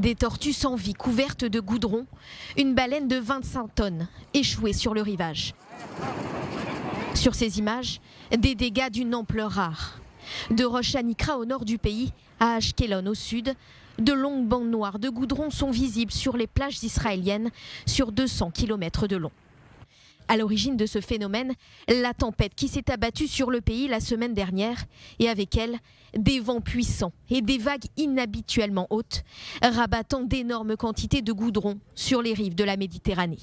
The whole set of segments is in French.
Des tortues sans vie couvertes de goudron, une baleine de 25 tonnes échouée sur le rivage. Sur ces images, des dégâts d'une ampleur rare. De Rosh Hanikra au nord du pays à Ashkelon au sud, de longues bandes noires de goudron sont visibles sur les plages israéliennes sur 200 km de long. À l'origine de ce phénomène, la tempête qui s'est abattue sur le pays la semaine dernière et avec elle, des vents puissants et des vagues inhabituellement hautes, rabattant d'énormes quantités de goudron sur les rives de la Méditerranée.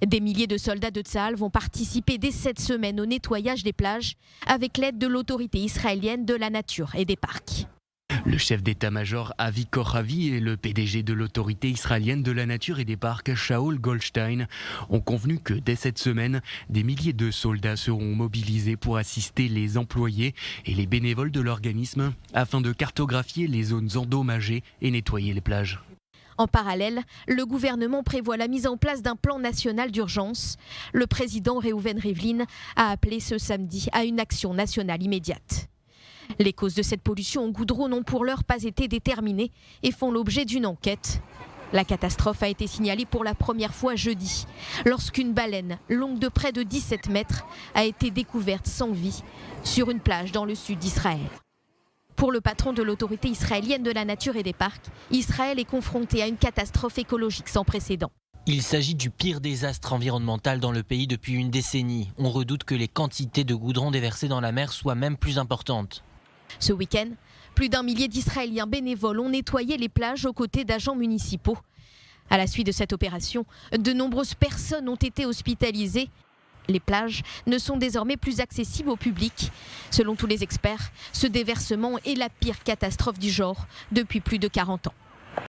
Des milliers de soldats de Tsahal vont participer dès cette semaine au nettoyage des plages avec l'aide de l'autorité israélienne de la nature et des parcs. Le chef d'état-major Avi Kochavi et le PDG de l'autorité israélienne de la nature et des parcs, Shaul Goldstein, ont convenu que dès cette semaine, des milliers de soldats seront mobilisés pour assister les employés et les bénévoles de l'organisme afin de cartographier les zones endommagées et nettoyer les plages. En parallèle, le gouvernement prévoit la mise en place d'un plan national d'urgence. Le président Reuven Rivlin a appelé ce samedi à une action nationale immédiate. Les causes de cette pollution au goudron n'ont pour l'heure pas été déterminées et font l'objet d'une enquête. La catastrophe a été signalée pour la première fois jeudi, lorsqu'une baleine longue de près de 17 mètres a été découverte sans vie sur une plage dans le sud d'Israël. Pour le patron de l'autorité israélienne de la nature et des parcs, Israël est confronté à une catastrophe écologique sans précédent. Il s'agit du pire désastre environnemental dans le pays depuis une décennie. On redoute que les quantités de goudron déversées dans la mer soient même plus importantes. Ce week-end, plus d'1 millier d'Israéliens bénévoles ont nettoyé les plages aux côtés d'agents municipaux. À la suite de cette opération, de nombreuses personnes ont été hospitalisées. Les plages ne sont désormais plus accessibles au public. Selon tous les experts, ce déversement est la pire catastrophe du genre depuis plus de 40 ans.